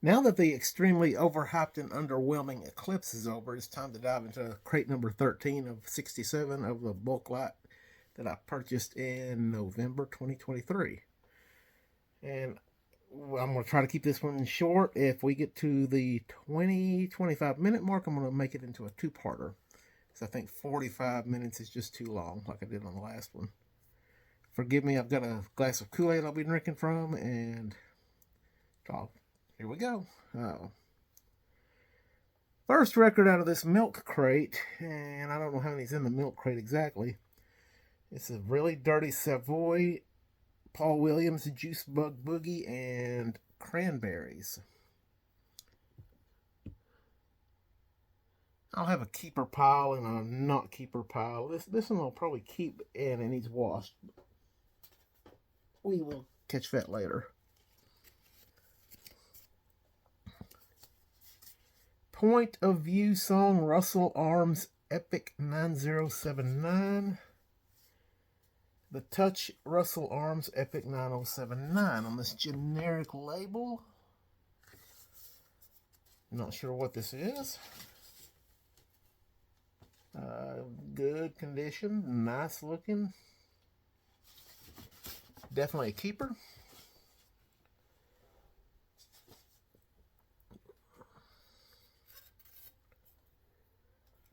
Now that the extremely overhyped and underwhelming Eclipse is over, it's time to dive into crate number 13 of 67 of the bulk lot that I purchased in November 2023. And I'm going to try to keep this one short. If we get to the 25 minute mark, I'm going to make it into a two-parter. Because I think 45 minutes is just too long, like I did on the last one. Forgive me, I've got a glass of Kool-Aid I'll be drinking from, and here we go. First record out of this milk crate, and I don't know how many's in the milk crate exactly. It's a really dirty Savoy, Paul Williams, Juice Bug Boogie, and Cranberries. I'll have a keeper pile and a not keeper pile. This one I'll probably keep and it needs washed. We will catch that later. Point of View song, Russell Arms Epic 9079. The Touch Russell Arms Epic 9079 on this generic label. Not sure what this is. Good condition, nice looking. Definitely a keeper.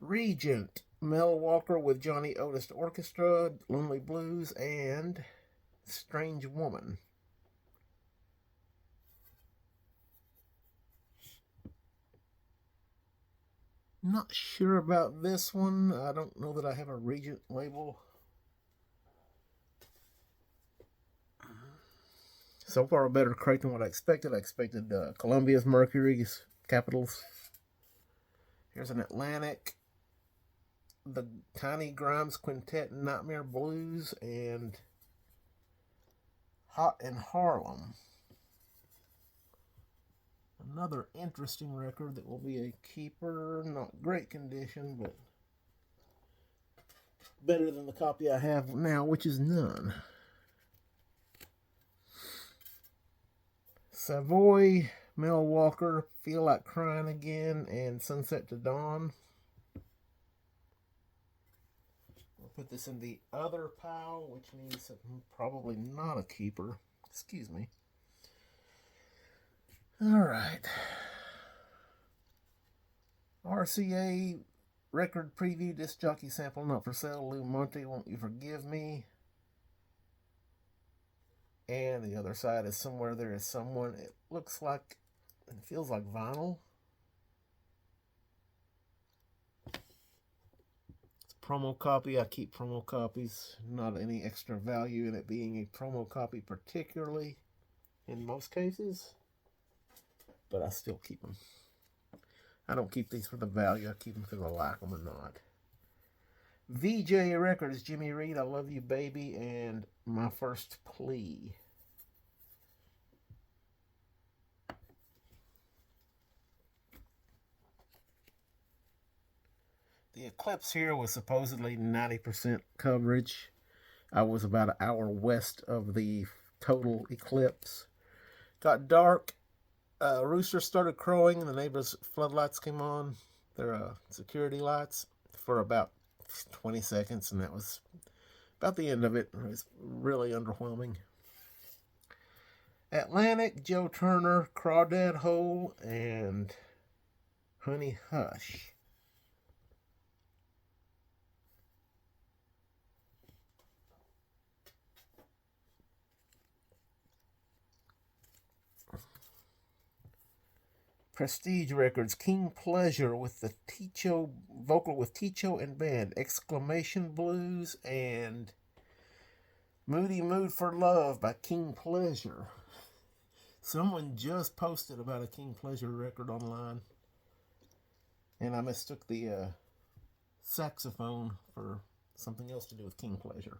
Regent, Mel Walker with Johnny Otis Orchestra, Lonely Blues, and Strange Woman. Not sure about this one. I don't know that I have a Regent label. So far, a better crate than what I expected. I expected Columbia's, Mercury's, Capitals. Here's an Atlantic, the Tiny Grimes Quintet, Nightmare Blues, and Hot in Harlem. Another interesting record that will be a keeper. Not great condition, but better than the copy I have now, which is none. Savoy, Mel Walker, Feel Like Crying Again, and Sunset to Dawn. I'll put this in the other pile, which means probably not a keeper. Excuse me. All right. RCA record preview, disc jockey sample not for sale, Lou Monte, Won't You Forgive Me. And the other side is Somewhere There Is Someone. It looks like, it feels like vinyl. It's a promo copy. I keep promo copies. Not any extra value in it being a promo copy particularly in most cases. But I still keep them. I don't keep these for the value. I keep them because I like them or not. VJ Records, Jimmy Reed, I Love You Baby, and My First Plea. The Eclipse here was supposedly 90% coverage. I was about an hour west of the total eclipse. Got dark. Rooster started crowing, and the neighbor's floodlights came on. Their security lights for about 20 seconds, and that was about the end of it. It was really underwhelming. Atlantic, Joe Turner, Crawdad Hole, and Honey Hush. Prestige Records, King Pleasure with the Ticho vocal with Ticho and band, Exclamation Blues, and Moody Mood for Love by King Pleasure. Someone just posted about a King Pleasure record online, and I mistook the saxophone for something else to do with King Pleasure.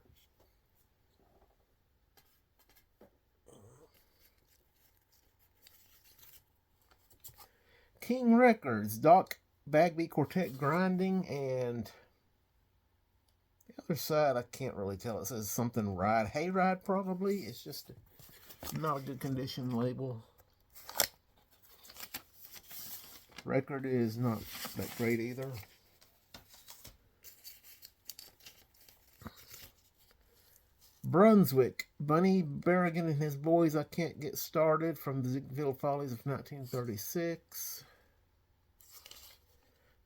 King Records, Doc Bagby Quartet Grinding, and the other side I can't really tell. It says something Ride, Hayride probably. It's just not a good condition label. record is not that great either. Brunswick, Bunny Berrigan and His Boys, I Can't Get Started, from the Ziegfeld Follies of 1936.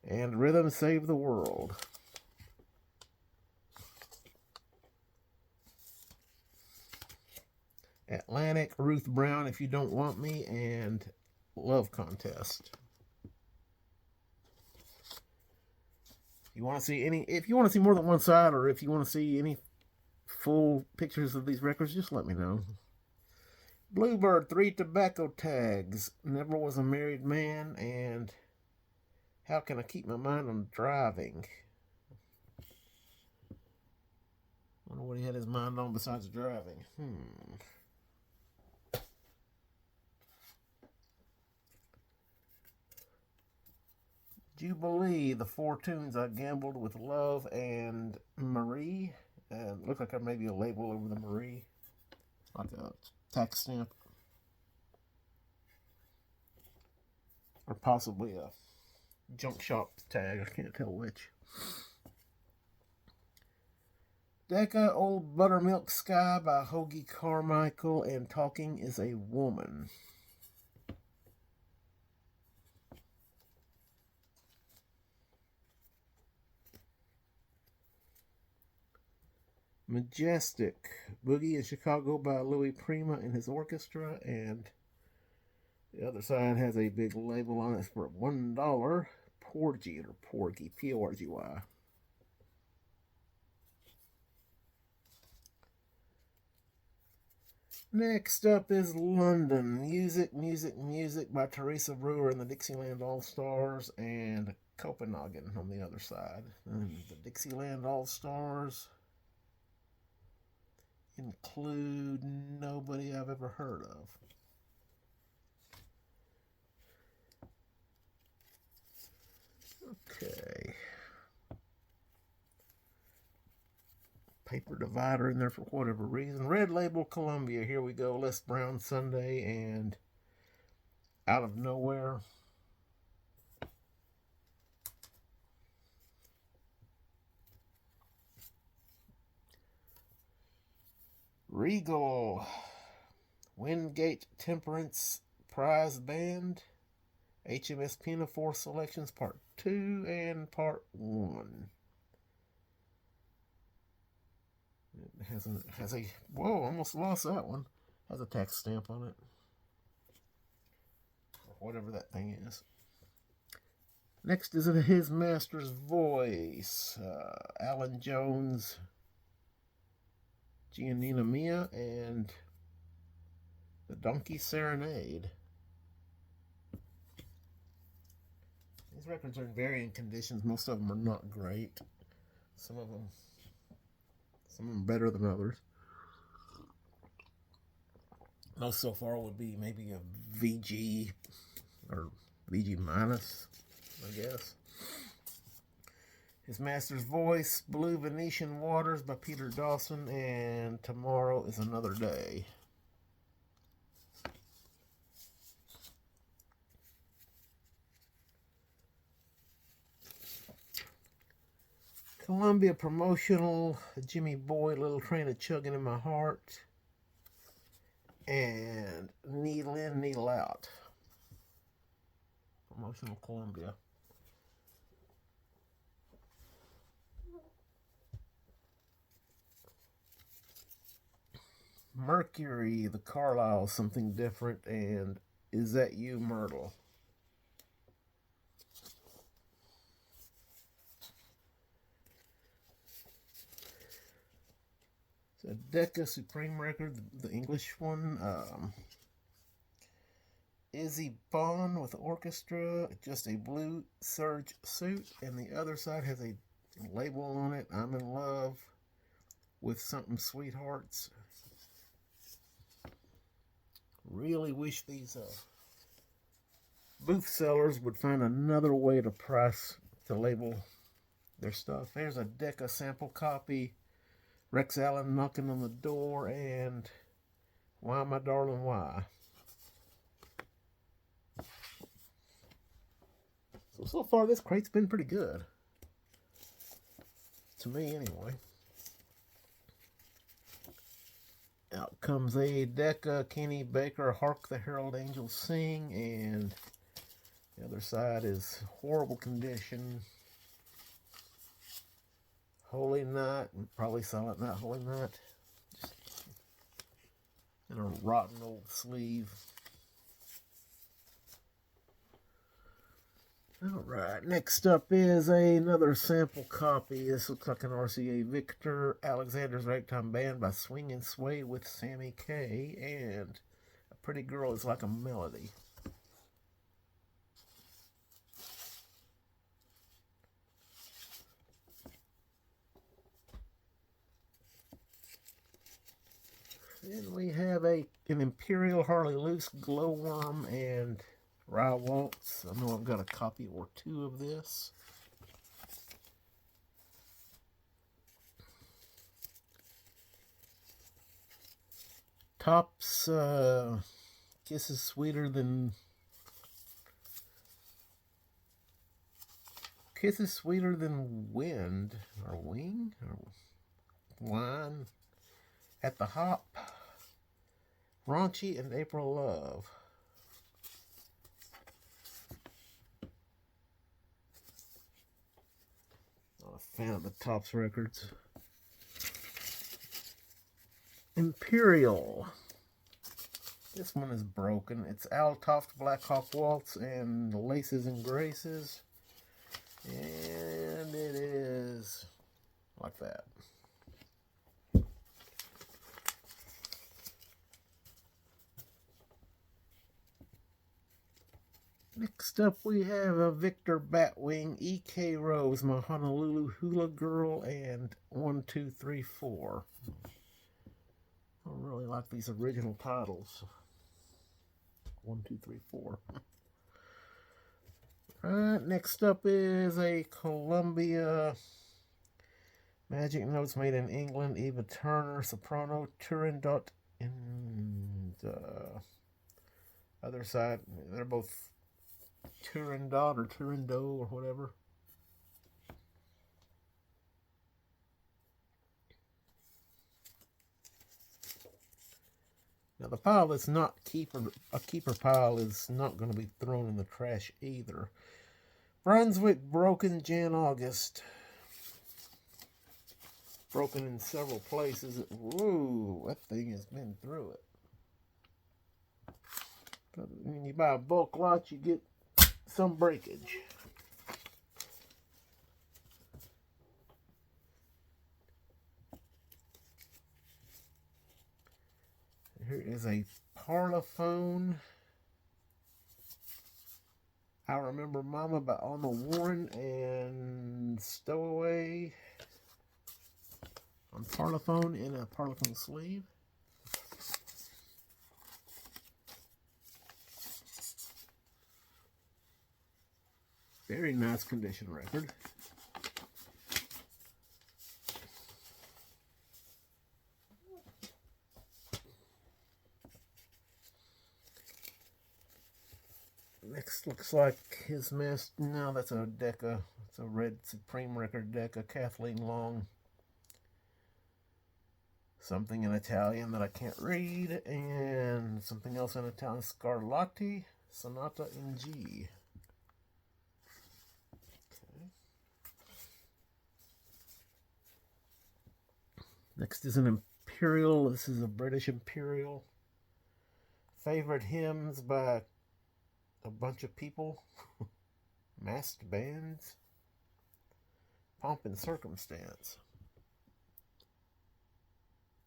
And Rhythm Save the World. Atlantic, Ruth Brown, If You Don't Want Me, and Love Contest. If you want to see more than one side, or if you want to see any full pictures of these records, just let me know. Bluebird, 3 Tobacco Tags, Never Was a Married Man, and How Can I Keep My Mind on Driving? I wonder what he had his mind on besides driving. Jubilee, the 4 tunes I Gambled with Love and Marie. And looks like there may be a label over the Marie, like a tax stamp, or possibly a junk shop tag. I can't tell which. Decca, Old Buttermilk Sky by Hoagy Carmichael, and Talking is a Woman. Majestic, Boogie in Chicago by Louis Prima and his orchestra, and the other side has a big label on it for $1. Porgy, or Porgy, P-O-R-G-Y. Next up is London, Music, Music, Music by Teresa Brewer and the Dixieland All-Stars, and Copenhagen on the other side. And the Dixieland All-Stars include nobody I've ever heard of. Okay. Paper divider in there for whatever reason. Red Label Columbia. Here we go. Les Brown Sunday and Out of Nowhere. Regal, Wingate Temperance Prize Band, HMS Pinafore Selections Part 2 and Part 1. It has a whoa, almost lost that one. Has a tax stamp on it, or whatever that thing is. Next is His Master's Voice, Alan Jones, Giannina Mia, and The Donkey Serenade. These records are in varying conditions. Most of them are not great. Some of them better than others. Most so far would be maybe a VG or VG minus, I guess. His Master's Voice, Blue Venetian Waters by Peter Dawson, and Tomorrow is Another Day. Columbia Promotional, Jimmy Boy, Little Train a Chugging in My Heart, and Needle In, Needle Out. Promotional Columbia. Mercury, the Carlisle, Something Different, and Is That You, Myrtle? It's a Decca Supreme record, the English one. Izzy Bond with the orchestra, Just a Blue Serge Suit, and the other side has a label on it, I'm in Love with Something Sweethearts. Really wish these booth sellers would find another way to label their stuff. Here's a Decca sample copy, Rex Allen, Knocking on the Door, and Why My Darling Why. So far this crate's been pretty good. To me, anyway. Out comes a Decca, Kenny Baker, Hark the Herald Angels Sing, and the other side is horrible condition. Holy Night, probably Silent Night, Holy Night. Just in a rotten old sleeve. Alright, next up is another sample copy. This looks like an RCA Victor, Alexander's Ragtime Band by Swing and Sway with Sammy Kaye, and A Pretty Girl Is Like a Melody. Then we have an Imperial Harley Loose, Glowworm, and Rye Waltz. I know I've got a copy or two of this. Tops, Kisses Sweeter Than Wind, or Wing, or Wine, At the Hop, Raunchy, and April Love. Not a fan of the Tops records. Imperial. This one is broken. It's Al Toft, Black Hawk Waltz, and Laces and Graces. And it is like that. Next up we have a Victor Batwing, E.K. Rose, My Honolulu Hula Girl, and 1, 2, 3, 4. I really like these original titles. 1, 2, 3, 4. Alright, next up is a Columbia Magic Notes made in England, Eva Turner, soprano, Turandot, and other side. They're both Turandot or Turando or whatever. Now the pile that's not a keeper pile is not going to be thrown in the trash either. Brunswick Broken, Jan August. Broken in several places. Whoa, that thing has been through it. But when you buy a bulk lot, you get some breakage. Here is a Parlophone. I Remember Mama by Alma Warren and Stowaway on Parlophone in a Parlophone sleeve. Very nice condition record. Next looks like his mask. No, that's a Decca. It's a Red Supreme record Decca. Kathleen Long. Something in Italian that I can't read. And something else in Italian. Scarlatti. Sonata in G. Okay. Next is an Imperial. This is a British Imperial. Favorite hymns by a bunch of people. Masked bands. Pomp and Circumstance.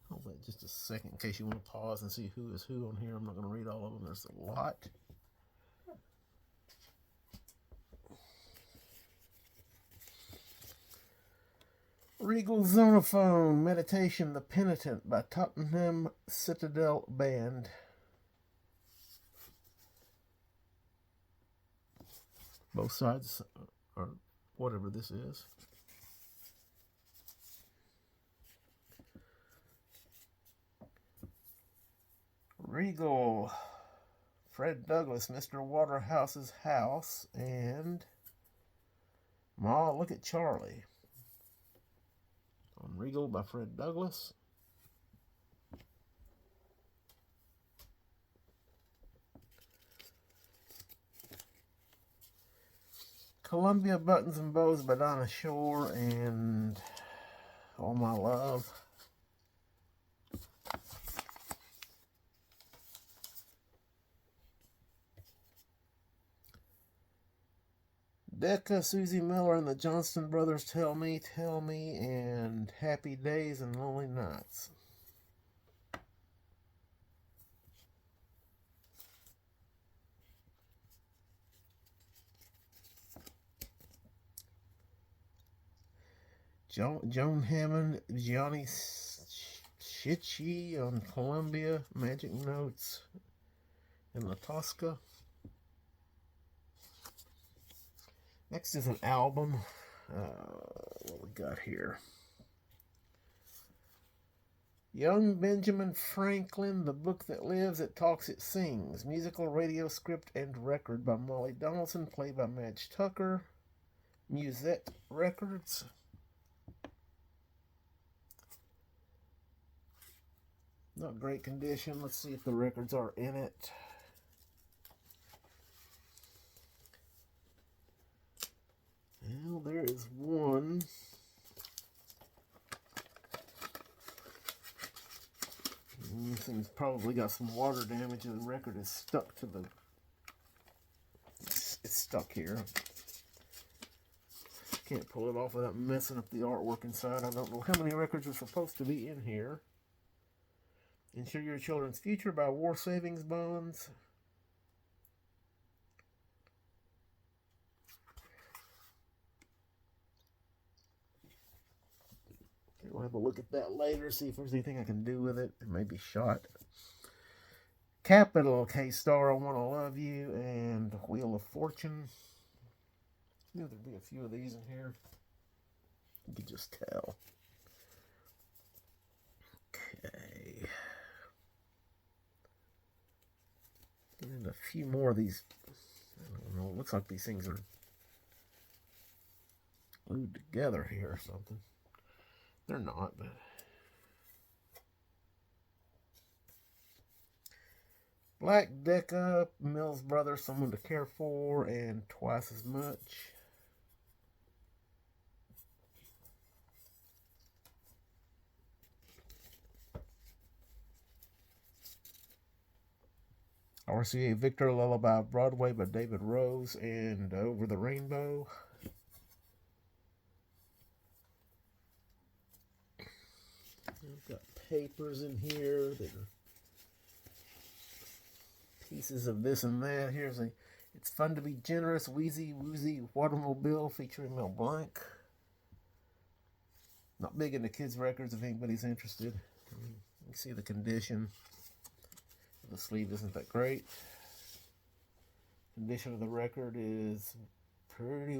Hold that just a second in case you want to pause and see who is who on here. I'm not going to read all of them. There's a lot. Regal Zonophone, Meditation, The Penitent by Tottenham Citadel Band. Both sides, or whatever this is. Regal, Fred Douglas, Mr. Waterhouse's House, and Ma, Look at Charlie on Regal by Fred Douglas. Columbia Buttons and Bows by Donna Shore, and All My Love. Decca, Susie Miller and the Johnston Brothers, Tell Me, and Happy Days and Lonely Nights. Joan Hammond, Gianni Schicchi on Columbia, Magic Notes, and La Tosca. Next is an album. What we got here? Young Benjamin Franklin, The Book That Lives, It Talks, It Sings. Musical, radio, script, and record by Molly Donaldson, played by Madge Tucker. Musette Records. Not great condition. Let's see if the records are in it. Well, there is one. This thing's probably got some water damage, and the record is stuck to the... It's stuck here. Can't pull it off without messing up the artwork inside. I don't know how many records are supposed to be in here. Insure Your Children's Future by War Savings Bonds. We'll have a look at that later, see if there's anything I can do with it. It may be shot. Capital, K-Star, I Want to Love You, and Wheel of Fortune. I knew there'd be a few of these in here. You can just tell. Okay. And a few more of these. I don't know. It looks like these things are glued together here or something. They're not, but... Black Decca, Mills Brothers, Someone to Care For, and Twice as Much. RCA Victor, Lullaby of Broadway by David Rose, and Over the Rainbow. I've got papers in here that are pieces of this and that. Here's a It's Fun to Be Generous, Wheezy Woozy Watermobile featuring Mel Blanc. Not big into kids' records if anybody's interested. You see the condition. The sleeve isn't that great. Condition of the record is pretty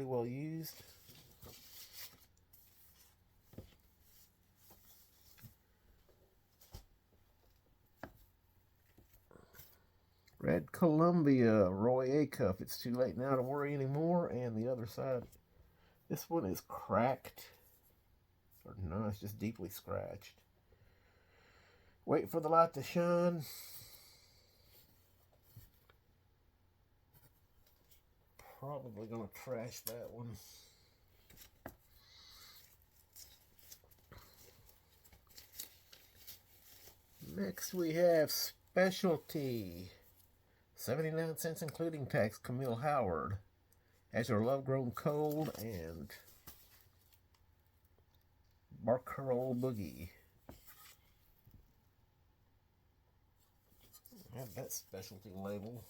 well used. Red Columbia, Roy Acuff, It's Too Late Now to Worry Anymore. And the other side, this one is cracked. Or no, it's just deeply scratched. Wait for the Light to Shine. Probably going to trash that one. Next we have Specialty. 79 cents including tax, Camille Howard. Has Your Love Grown Cold, and Bark Her Old Boogie. I have that Specialty label.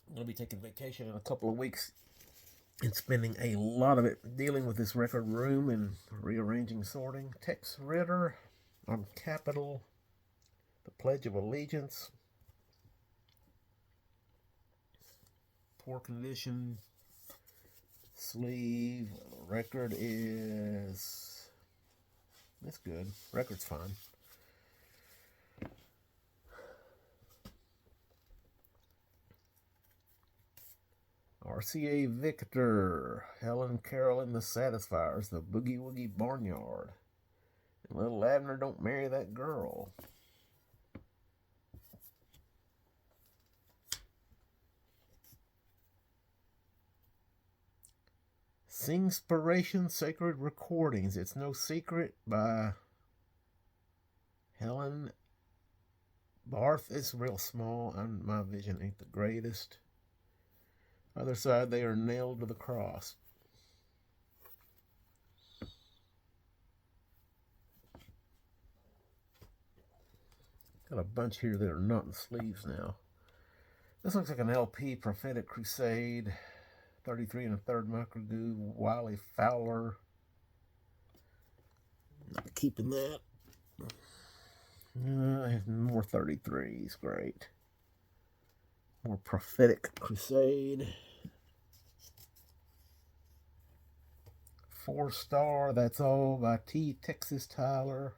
I'm going to be taking vacation in a couple of weeks and spending a lot of it dealing with this record room and rearranging, sorting. Tex Ritter on Capitol, The Pledge of Allegiance. Poor condition. Sleeve. Record is... It's good. Record's fine. RCA Victor, Helen Carroll and the Satisfiers, the Boogie Woogie Barnyard. And Little Abner Don't Marry That Girl. Singspiration Sacred Recordings, It's No Secret by Helen Barth. It's real small, and my vision ain't the greatest. Other side, They Are Nailed to the Cross. Got a bunch here that are not in sleeves now. This looks like an LP, Prophetic Crusade, 33 1/3 microgoo, Wiley Fowler. Not keeping that. More 33s, great. More Prophetic Crusade. 4-star, That's All by T. Texas Tyler.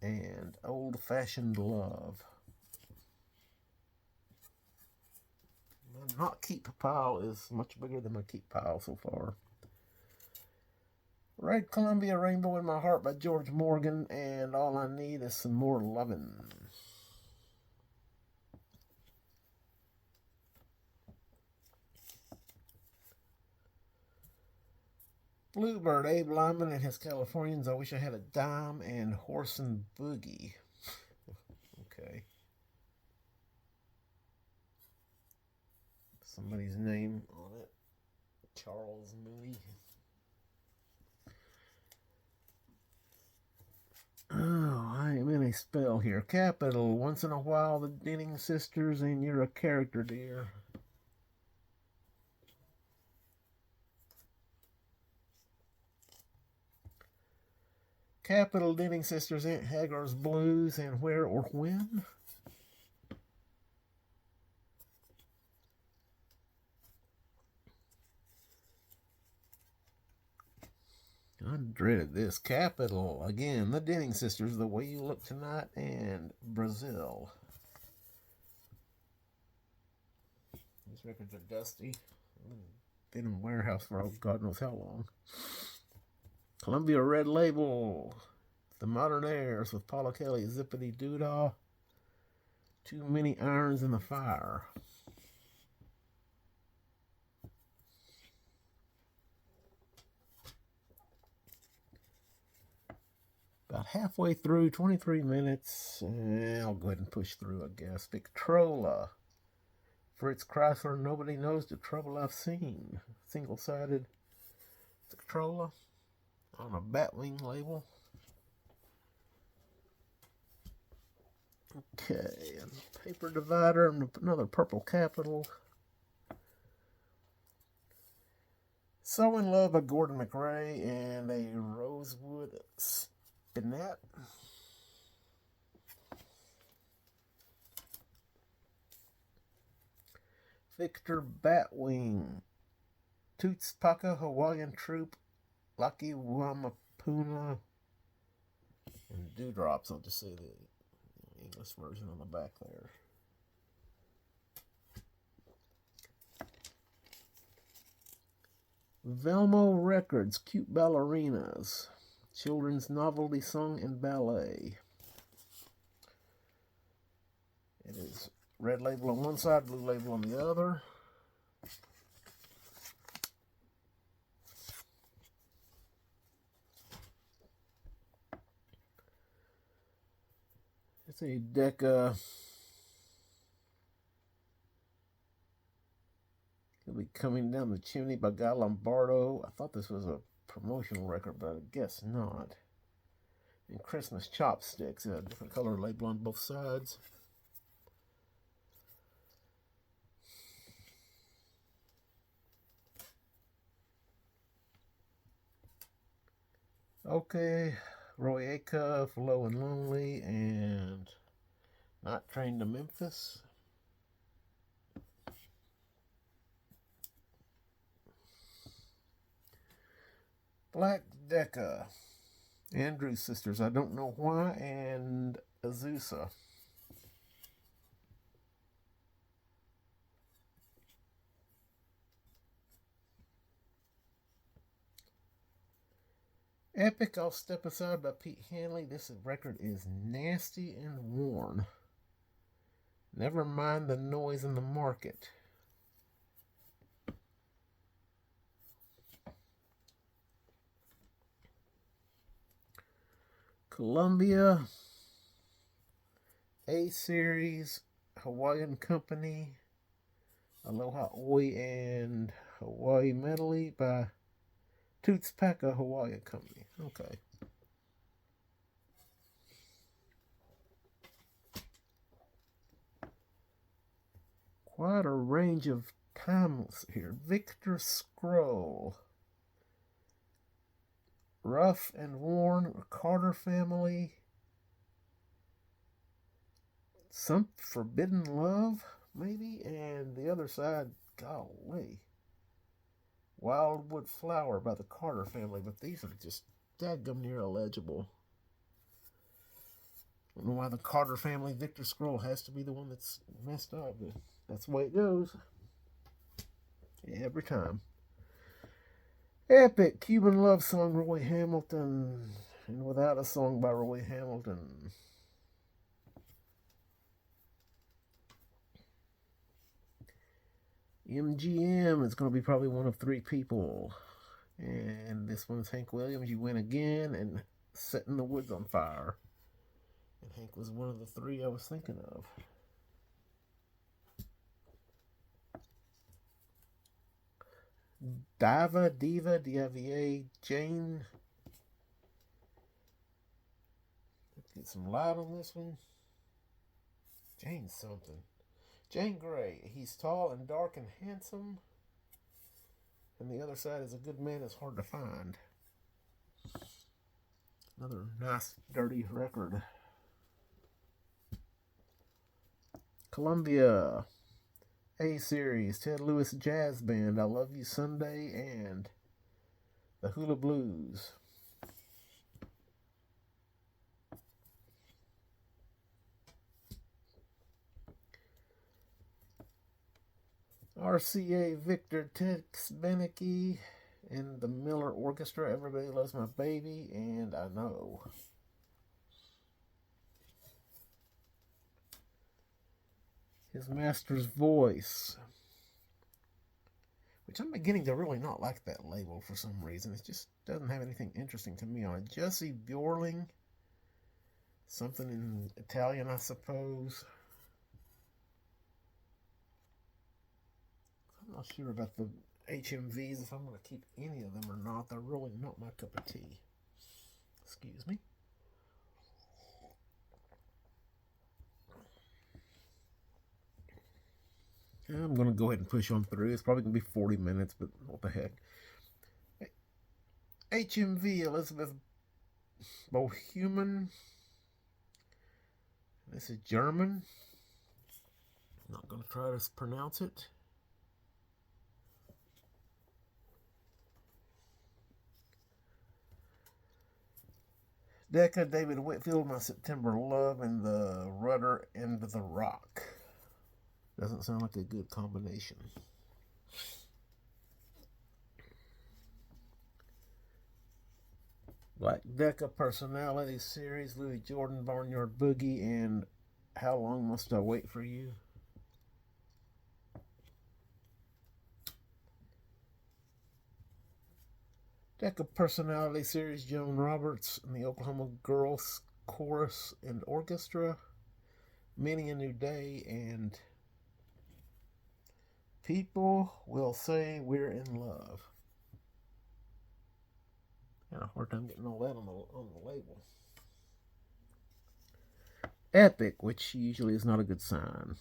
And Old Fashioned Love. My not keep pile is much bigger than my keep pile so far. Red Columbia Rainbow in My Heart by George Morgan, and All I Need Is Some More Lovin'. Bluebird, Abe Lyman and His Californians, I Wish I Had a Dime, and Horse and Boogie. Okay. Somebody's name on it. Charles Mooney. Oh, I am in a spell here. Capital, Once in a While, The Denning Sisters, and You're a Character, Dear. Capital, Denning Sisters, Aunt Hagar's Blues, and Where or When. I dreaded this. Capital, again, The Denning Sisters, The Way You Look Tonight, and Brazil. These records are dusty. Been in warehouse for God knows how long. Columbia Red Label, The Modern Heirs with Paula Kelly, Zippity Doodah, Too Many Irons in the Fire. About halfway through, 23 minutes. I'll go ahead and push through, I guess. Victrola, Fritz Chrysler, Nobody Knows the Trouble I've Seen. Single-sided Victrola on a Batwing label. Okay, a paper divider, another Purple Capital. So in Love by Gordon McRae, and a Rosewood Spinet. Victor Batwing, Toots Paka, Hawaiian Troop, Lucky Wamapuna, and Dewdrops. I'll just say the English version on the back there. Velmo Records, Cute Ballerinas, Children's Novelty Song and Ballet. It is red label on one side, blue label on the other. It's a Decca. It'll Be Coming Down the Chimney by Guy Lombardo. I thought this was a promotional record, but I guess not. And Christmas Chopsticks, a different color label on both sides. Okay, Roy Acuff, Low and Lonely, and Not Trained to Memphis. Black Decca, Andrews Sisters, I Don't Know Why, and Azusa. Epic I'll Step Aside by Pete Hanley. This record is nasty and worn. Never mind the noise in the market. Columbia, A Series, Hawaiian Company, Aloha Oi, and Hawaii Medley by Toots Paka Hawaiian Company. Okay. Quite a range of timeless here. Victor Scroll. Rough and Worn, Carter Family. Some Forbidden Love, maybe? And the other side, golly. Wildwood Flower by the Carter Family, but these are just dadgum near illegible. I don't know why the Carter Family Victor Scroll has to be the one that's messed up, but that's the way it goes. Every time. Epic Cuban Love Song, Roy Hamilton, and Without a Song by Roy Hamilton. MGM is going to be probably one of three people. And this one's Hank Williams, You Win Again, and Setting the Woods on Fire. And Hank was one of the three I was thinking of. Diva, D-I-V-A, Jane. Let's get some light on this one. Jane something. Jane Grey. He's tall and dark and handsome. And the other side is A Good Man Is Hard to Find. Another nice, dirty record. Columbia, A Series, Ted Lewis Jazz Band, I Love You Sunday, and the Hula Blues. RCA Victor Tex Beneke and the Miller Orchestra, Everybody Loves My Baby, and I Know. His Master's Voice, which I'm beginning to really not like that label for some reason. It just doesn't have anything interesting to me on it. Jussi Björling, something in Italian, I suppose. I'm not sure about the HMVs, if I'm going to keep any of them or not. They're really not my cup of tea. Excuse me. I'm going to go ahead and push on through. It's probably going to be 40 minutes, but what the heck. HMV, Elizabeth Boheman. This is German. I'm not going to try to pronounce it. Decca, David Whitfield, My September Love, and the Rudder and the Rock. Doesn't sound like a good combination. Black Decca Personality Series, Louis Jordan, Barnyard Boogie, and How Long Must I Wait for You? Decca Personality Series, Joan Roberts and the Oklahoma Girls Chorus and Orchestra, Many a New Day, and People Will Say We're in Love. Had a hard time getting all that on the label. Epic, which usually is not a good sign.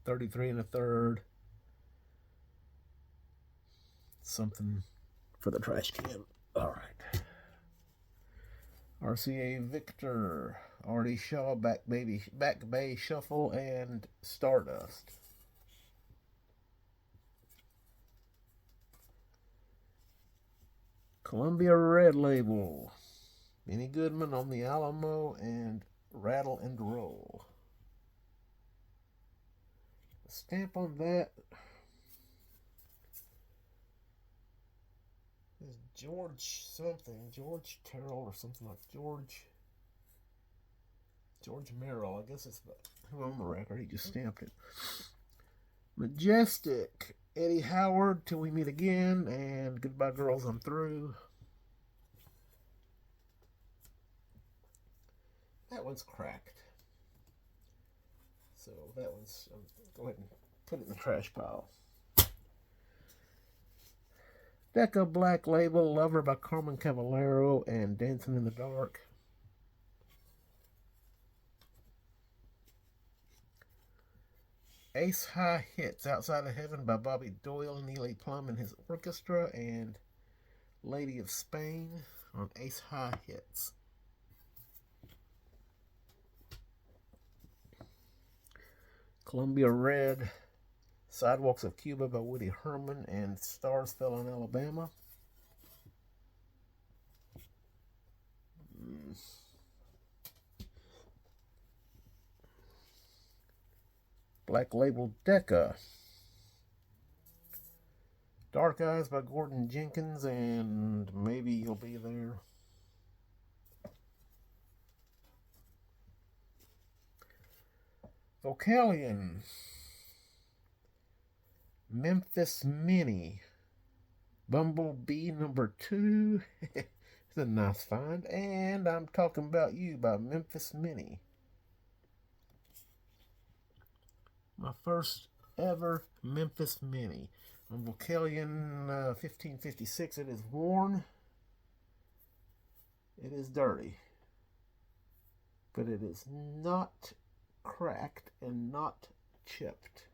33 1/3. Something for the trash can. All right. RCA Victor, Artie Shaw, Back Bay Shuffle, and Stardust. Columbia Red Label, Benny Goodman on the Alamo, and Rattle and Roll. The stamp on that is George something, George Terrell or something like George Merrill. I guess it's who on the record. He just stamped it. Majestic, Eddie Howard, Till We Meet Again, and Goodbye Girls, I'm Through. That one's cracked. So that one's, go ahead and put it in the trash pile. Decca Black Label, Lover by Carmen Cavallero, and Dancing in the Dark. Ace High Hits, Outside of Heaven by Bobby Doyle, Neely Plum and his orchestra, and Lady of Spain on Ace High Hits. Columbia Red, Sidewalks of Cuba by Woody Herman, and Stars Fell on Alabama. Black Label Decca, Dark Eyes by Gordon Jenkins, and Maybe You'll Be There. Vocalion, Memphis Mini, Bumblebee number 2. It's a nice find. And I'm Talking About You by Memphis Mini. My first ever Memphis Mini. On Vocalion 1556, it is worn. It is dirty. But it is not cracked and not chipped.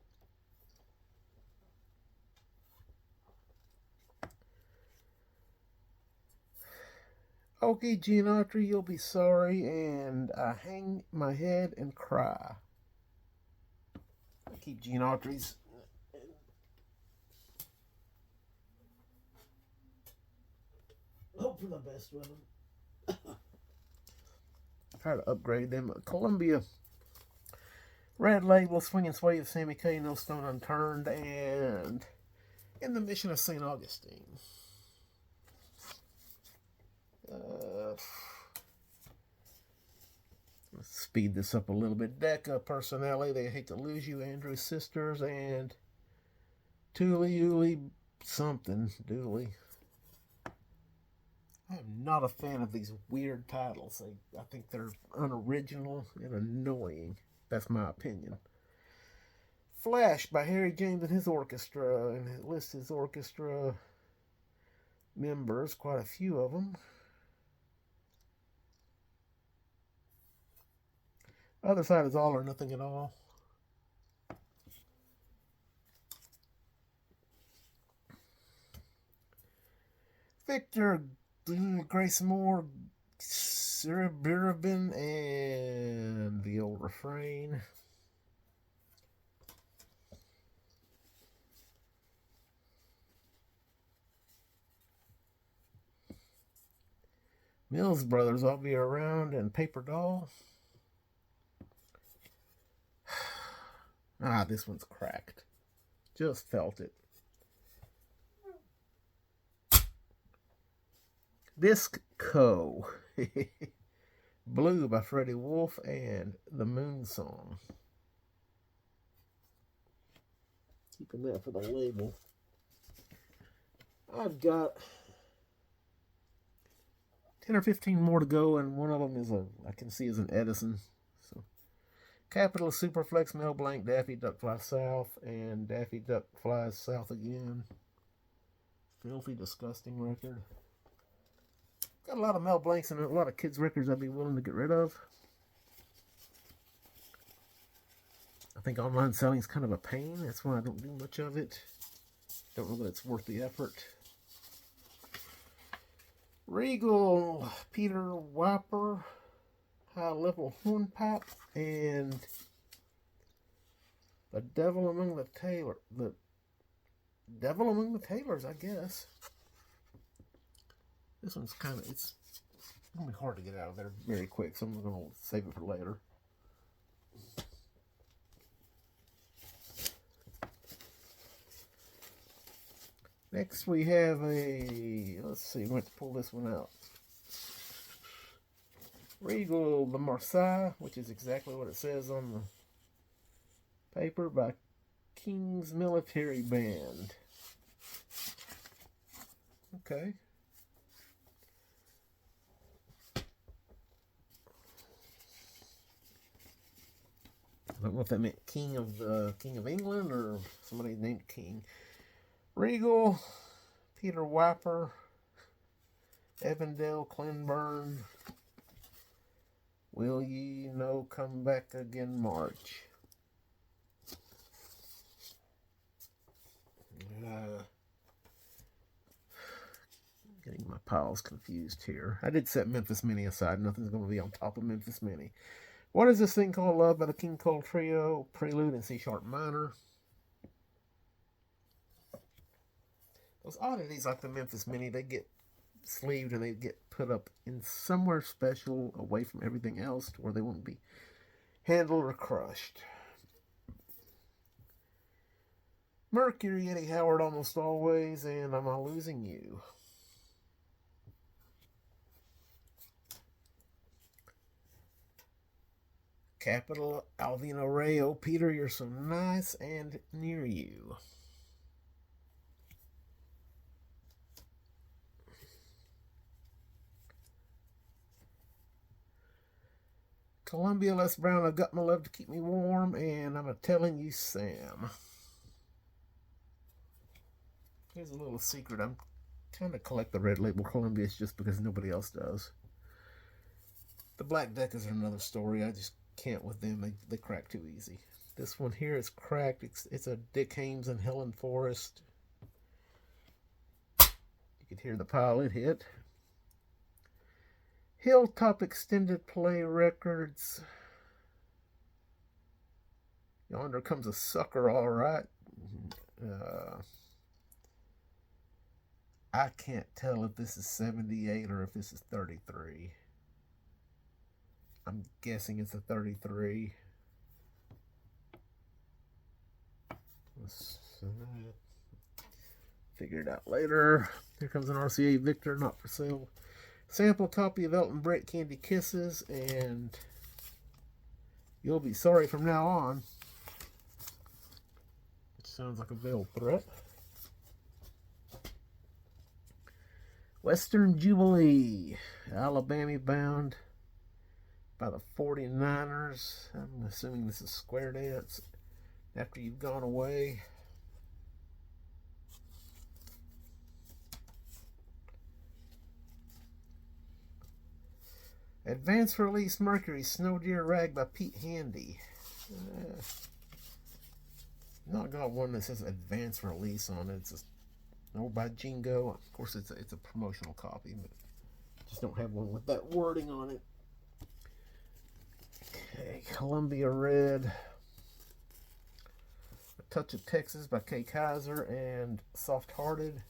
Okay, Gene Autry, You'll Be Sorry, and I Hang My Head and Cry. I keep Gene Autry's. Hope for the best with them. Try to upgrade them. Columbia Red Label, Swinging Sway of Sammy Kaye, No Stone Unturned, and In the Mission of St. Augustine. Let's speed this up a little bit. Decca, Personality, They Hate to Lose You, Andrew Sisters, and Toolie Oolie something, Dooley. I'm not a fan of these weird titles. I think they're unoriginal and annoying. That's my opinion. Flash by Harry James and his orchestra, and it lists his orchestra members, quite a few of them. Other side is All or Nothing at All. Victor, Grace Moore, Sarah Birabin, and The Old Refrain. Mills Brothers, I'll Be Around, and Paper Doll. This one's cracked. Just felt it. Disc Co. Blue by Freddie Wolf, and The Moon Song. Keeping that for the label. I've got 10 or 15 more to go, and one of them is I can see is an Edison. So, Capital Superflex, Mel Blanc, Daffy Duck Flies South, and Daffy Duck Flies South Again. Filthy, disgusting record. Got a lot of Mel Blancs and a lot of kids' records I'd be willing to get rid of. I think online selling is kind of a pain. That's why I don't do much of it. Don't know that it's worth the effort. Regal, Peter Wiper, High Level Hornpipe, and The Devil Among the Tailors. The Devil Among the Tailors, I guess. This one's kind of, it's going to be hard to get out of there very quick, so I'm going to save it for later. Next we have a, let's see, I'm going to pull this one out. Regal de Marseille, which is exactly what it says on the paper, by King's Military Band. Okay. I don't know if that meant King of England or somebody named King. Regal, Peter Wiper, Evandale Clinburn. Will ye no come back again, March? Getting my piles confused here. I did set Memphis Mini aside. Nothing's going to be on top of Memphis Mini. What is this thing called? Love by the King Cole Trio, Prelude in C sharp minor. Those oddities like the Memphis Mini, they get sleeved and they get put up in somewhere special away from everything else to where they won't be handled or crushed. Mercury, Eddie Howard Almost Always, and Am I Losing You? Capital, Alvino Ray, Oh Peter, You're So Nice, and Near You. Columbia, Les Brown, I've Got My Love to Keep Me Warm, and I'm Telling You Sam. Here's a little secret. I'm trying to collect the red label Columbia's just because nobody else does. The Black Deckers are another story. I just can't with them. They crack too easy. This one here is cracked. It's a Dick Haymes and Helen Forrest. You could hear the pile it hit. Hilltop Extended Play Records. Yonder Comes a Sucker, all right. I can't tell if this is 78 or if this is 33. I'm guessing it's a 33. Let's figure it out later. Here comes an RCA Victor, not for sale. Sample copy of Elton Brett Candy Kisses, and You'll Be Sorry From Now On. It sounds like a veiled threat. Western Jubilee, Alabama Bound by the 49ers. I'm assuming this is Square Dance. After You've Gone Away. Advance Release Mercury, Snow Deer Rag by Pete Handy. Not got one that says Advance Release on it. It's just by Jingo. Of course, it's a promotional copy, but just don't have one with that wording on it. Okay, Columbia Red, A Touch of Texas by Kay Kaiser, and Soft Hearted.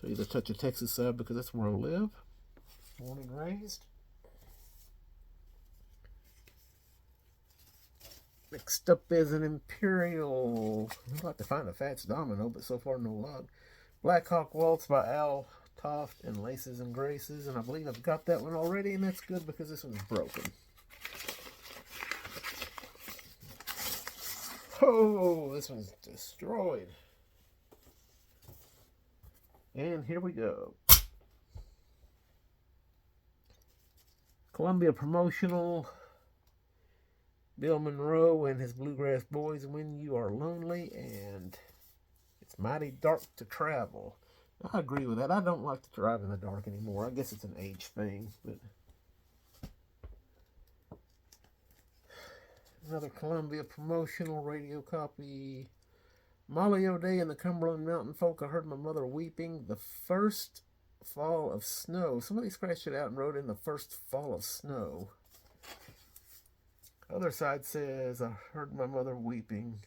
Show you the Touch of Texas side because that's where I live. Born and raised. Next up is an Imperial. I'd like to find a Fats Domino, but so far no luck. Black Hawk Waltz by Al Toft and Laces and Graces, and I believe I've got that one already, and that's good because this one's broken. Oh, this one's destroyed. And here we go. Columbia Promotional. Bill Monroe and his Bluegrass Boys, When You Are Lonely, and It's Mighty Dark to Travel. I agree with that. I don't like to drive in the dark anymore. I guess it's an age thing, but another Columbia Promotional radio copy. Molly O'Day and the Cumberland Mountain Folk, I Heard My Mother Weeping, The First Fall of Snow. Somebody scratched it out and wrote in The First Fall of Snow. Other side says, I Heard My Mother Weeping.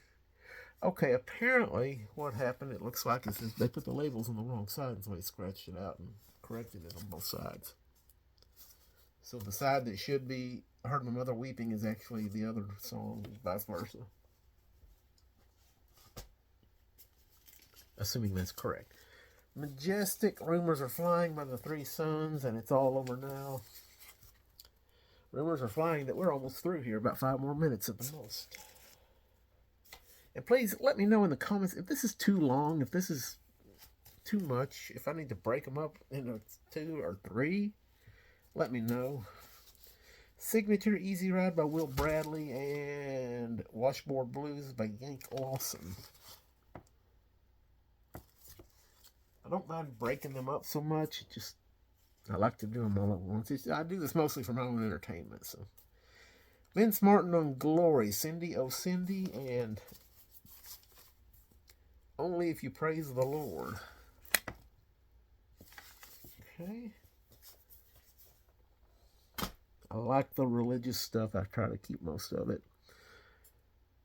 Okay, apparently what happened, it looks like, is they put the labels on the wrong side, and somebody scratched it out and corrected it on both sides. So the side that should be I Heard My Mother Weeping is actually the other song, vice versa. assuming that's correct. Majestic, Rumors Are Flying by the Three Sons, and it's all over now. Rumors are flying that we're almost through here, about 5 more minutes at the most. And please let me know in the comments if this is too long, if this is too much, if I need to break them up into 2 or 3. Let me know. Signature Easy Ride by Will Bradley and Washboard Blues by Yank Lawson. I don't mind breaking them up so much. Just I like to do them all at once. I do this mostly for my own entertainment. So Vince Martin on Glory, Cindy Oh Cindy, and Only If You Praise the Lord. Okay. I like the religious stuff. I try to keep most of it.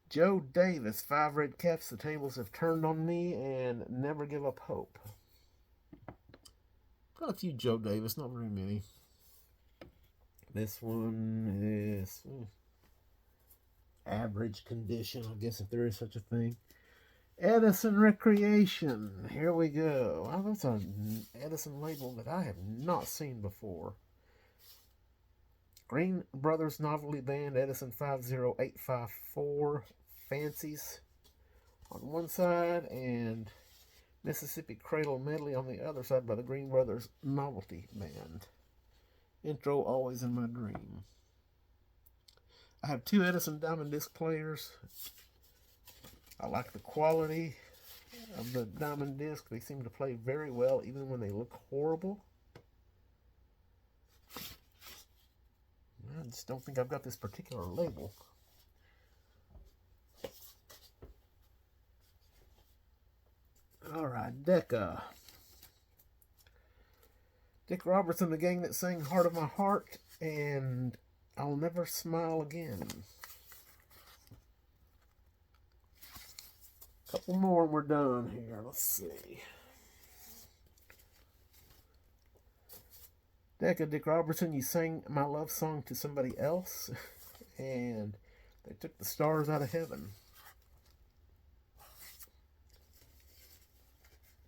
Joe Davis, 5 Red Caps, The Tables Have Turned on Me, and Never Give Up Hope. Got a few Joe Davis, not very many. This one is average condition, I guess, if there is such a thing. Edison Recreation. Here we go. Wow, that's an Edison label that I have not seen before. Green Brothers Novelty Band, Edison 50854, Fancies on one side, and Mississippi Cradle Medley on the other side by the Green Brothers Novelty Band. Intro, Always in My Dream. I have 2 Edison Diamond Disc players. I like the quality of the Diamond Disc. They seem to play very well even when they look horrible. I just don't think I've got this particular label. Alright, Decca. Dick Robertson, The Gang That Sang Heart of My Heart, and I'll Never Smile Again. Couple more and we're done here. Let's see. Decca, Dick Robertson, You Sang My Love Song to Somebody Else, and They Took the Stars Out of Heaven.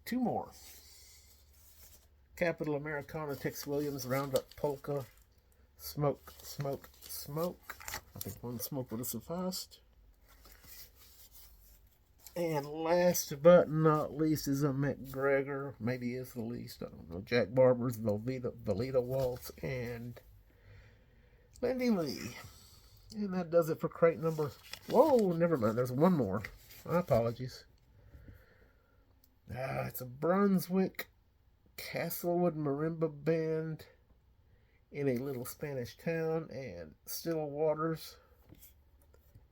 2 more. Capital Americana, Tex Williams, Roundup Polka, Smoke, Smoke, Smoke. I think 1 smoke would have sufficed. And last but not least is a McGregor, maybe is the least, I don't know. Jack Barber's Velveeta Waltz and Lindy Lee. And that does it for crate number. Whoa, never mind. There's 1 more. My apologies. It's a Brunswick Castlewood Marimba Band in a little Spanish town and Still Waters.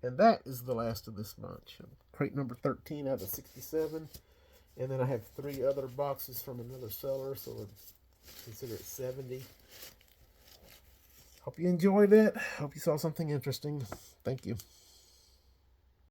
And that is the last of this bunch. Crate number 13 out of 67. And then I have 3 other boxes from another seller, so consider it 70. Hope you enjoyed it. Hope you saw something interesting. Thank you.